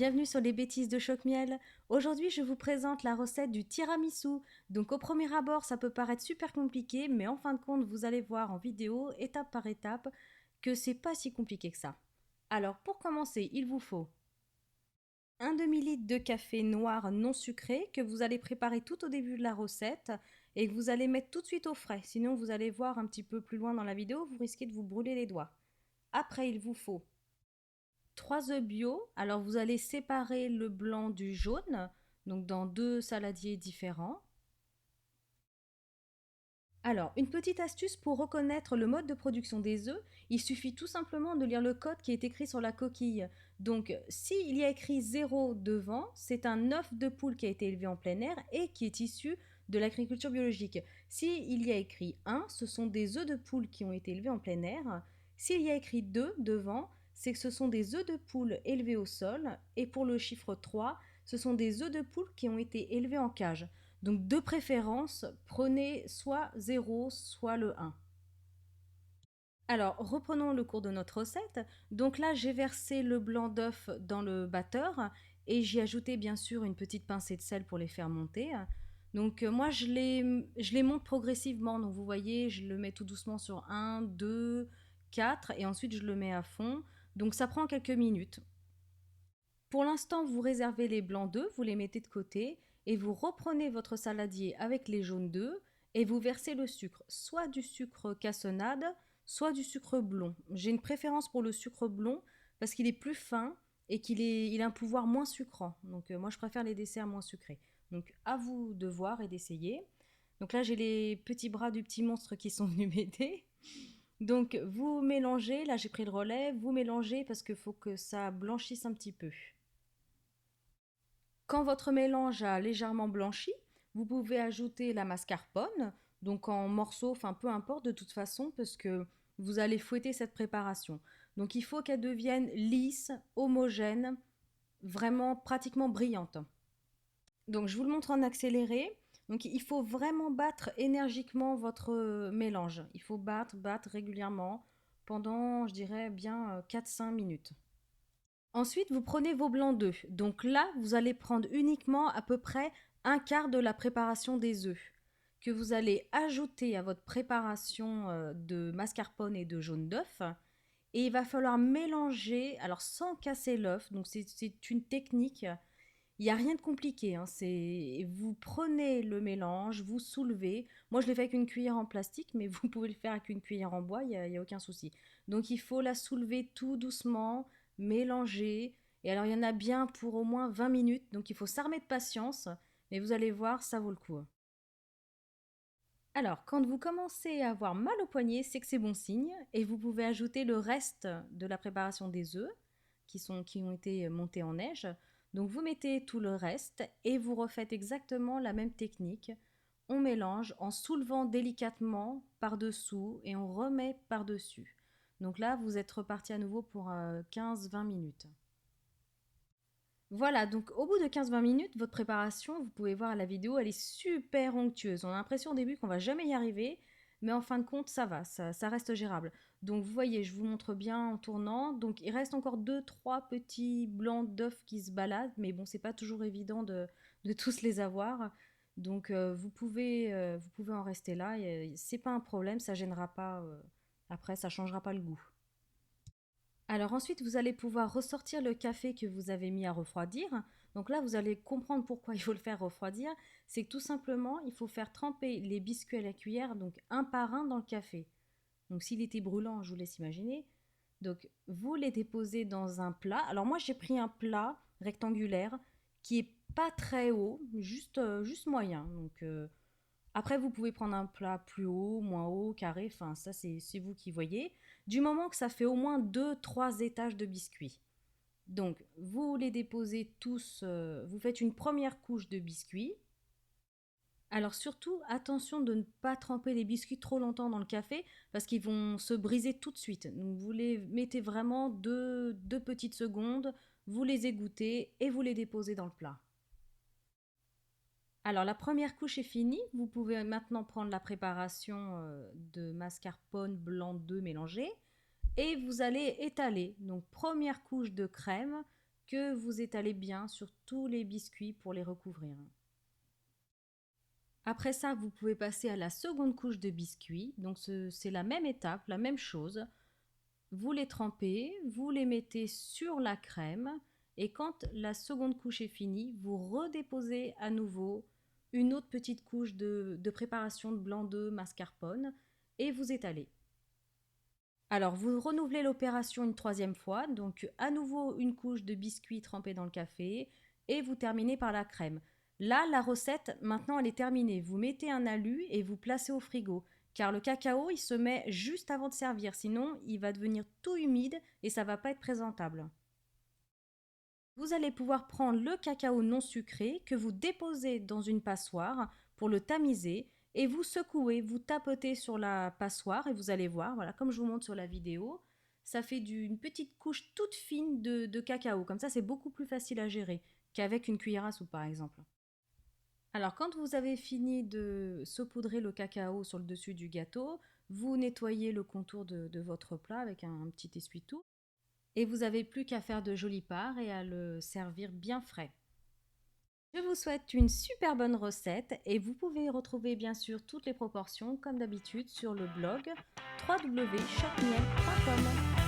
bienvenue sur les bêtises de Choc-Miel. Aujourd'hui, je vous présente la recette du tiramisu. Donc au premier abord, ça peut paraître super compliqué, mais en fin de compte, vous allez voir en vidéo, étape par étape, que c'est pas si compliqué que ça. Alors pour commencer, il vous faut un demi-litre de café noir non sucré que vous allez préparer tout au début de la recette et que vous allez mettre tout de suite au frais. Sinon, vous allez voir un petit peu plus loin dans la vidéo, vous risquez de vous brûler les doigts. Après, il vous faut 3 œufs bio. Alors vous allez séparer le blanc du jaune, donc dans 2 saladiers différents. Alors, une petite astuce pour reconnaître le mode de production des œufs, il suffit tout simplement de lire le code qui est écrit sur la coquille. Donc, s'il y a écrit 0 devant, c'est un œuf de poule qui a été élevé en plein air et qui est issu de l'agriculture biologique. S'il y a écrit 1, ce sont des œufs de poule qui ont été élevés en plein air. S'il y a écrit 2 devant, c'est que ce sont des œufs de poule élevés au sol. Et pour le chiffre 3, ce sont des œufs de poule qui ont été élevés en cage. Donc de préférence, prenez soit 0, soit le 1. Alors, reprenons le cours de notre recette. Donc là, j'ai versé le blanc d'œuf dans le batteur et j'y ai ajouté bien sûr une petite pincée de sel pour les faire monter. Donc moi, je les monte progressivement. Donc vous voyez, je le mets tout doucement sur 1, 2, 4 et ensuite je le mets à fond. Donc ça prend quelques minutes. Pour l'instant, vous réservez les blancs d'œufs, vous les mettez de côté et vous reprenez votre saladier avec les jaunes d'œufs et vous versez le sucre, soit du sucre cassonade, soit du sucre blond. J'ai une préférence pour le sucre blond parce qu'il est plus fin et il a un pouvoir moins sucrant. Donc moi, je préfère les desserts moins sucrés. Donc à vous de voir et d'essayer. Donc là, j'ai les petits bras du petit monstre qui sont venus m'aider. Donc vous mélangez, là j'ai pris le relais, vous mélangez parce qu'il faut que ça blanchisse un petit peu. Quand votre mélange a légèrement blanchi, vous pouvez ajouter la mascarpone, donc en morceaux, enfin peu importe de toute façon, parce que vous allez fouetter cette préparation. Donc il faut qu'elle devienne lisse, homogène, vraiment pratiquement brillante. Donc je vous le montre en accéléré. Donc il faut vraiment battre énergiquement votre mélange. Il faut battre, battre régulièrement pendant, je dirais bien 4-5 minutes. Ensuite, vous prenez vos blancs d'œufs. Donc là, vous allez prendre uniquement à peu près un quart de la préparation des œufs que vous allez ajouter à votre préparation de mascarpone et de jaune d'œuf. Et il va falloir mélanger, alors sans casser l'œuf, donc c'est une technique, il n'y a rien de compliqué, hein, vous prenez le mélange, vous soulevez. Moi, je l'ai fait avec une cuillère en plastique, mais vous pouvez le faire avec une cuillère en bois, il y a aucun souci. Donc, il faut la soulever tout doucement, mélanger. Et alors, il y en a bien pour au moins 20 minutes, donc il faut s'armer de patience. Mais vous allez voir, ça vaut le coup. Alors, quand vous commencez à avoir mal au poignet, c'est que c'est bon signe. Et vous pouvez ajouter le reste de la préparation des œufs qui ont été montés en neige. Donc, vous mettez tout le reste et vous refaites exactement la même technique. On mélange en soulevant délicatement par-dessous et on remet par-dessus. Donc là, vous êtes reparti à nouveau pour 15-20 minutes. Voilà, donc au bout de 15-20 minutes, votre préparation, vous pouvez voir la vidéo, elle est super onctueuse. On a l'impression au début qu'on va jamais y arriver, mais en fin de compte, ça va, ça reste gérable. Donc vous voyez, je vous montre bien en tournant. Donc il reste encore deux, trois petits blancs d'œufs qui se baladent, mais bon, c'est pas toujours évident de tous les avoir. Donc vous pouvez en rester là. C'est pas un problème, ça gênera pas. Après, ça changera pas le goût. Alors ensuite, vous allez pouvoir ressortir le café que vous avez mis à refroidir. Donc là, vous allez comprendre pourquoi il faut le faire refroidir. C'est que tout simplement, il faut faire tremper les biscuits à la cuillère, donc un par un dans le café. Donc s'il était brûlant, je vous laisse imaginer. Donc vous les déposez dans un plat. Alors moi, j'ai pris un plat rectangulaire qui est pas très haut, juste moyen. Donc après, vous pouvez prendre un plat plus haut, moins haut, carré, enfin ça c'est vous qui voyez. Du moment que ça fait au moins deux-trois étages de biscuits. Donc vous les déposez tous, vous faites une première couche de biscuits. Alors surtout, attention de ne pas tremper les biscuits trop longtemps dans le café parce qu'ils vont se briser tout de suite. Donc vous les mettez vraiment deux petites secondes, vous les égouttez et vous les déposez dans le plat. Alors la première couche est finie, vous pouvez maintenant prendre la préparation de mascarpone blanc d'œuf mélangé et vous allez étaler. Donc première couche de crème que vous étalez bien sur tous les biscuits pour les recouvrir. Après ça, vous pouvez passer à la seconde couche de biscuits. Donc c'est la même étape, la même chose. Vous les trempez, vous les mettez sur la crème et quand la seconde couche est finie, vous redéposez à nouveau une autre petite couche de préparation de blanc d'œuf mascarpone et vous étalez. Alors vous renouvelez l'opération une troisième fois, donc à nouveau une couche de biscuits trempés dans le café et vous terminez par la crème. Là, la recette, maintenant, elle est terminée. Vous mettez un alu et vous placez au frigo. Car le cacao, il se met juste avant de servir. Sinon, il va devenir tout humide et ça ne va pas être présentable. Vous allez pouvoir prendre le cacao non sucré que vous déposez dans une passoire pour le tamiser et vous secouez, vous tapotez sur la passoire et vous allez voir, voilà, comme je vous montre sur la vidéo, ça fait une petite couche toute fine de cacao. Comme ça, c'est beaucoup plus facile à gérer qu'avec une cuillère à soupe par exemple. Alors, quand vous avez fini de saupoudrer le cacao sur le dessus du gâteau, vous nettoyez le contour de votre plat avec un petit essuie-tout et vous n'avez plus qu'à faire de jolies parts et à le servir bien frais. Je vous souhaite une super bonne recette et vous pouvez retrouver bien sûr toutes les proportions comme d'habitude sur le blog www.chocmiel.com.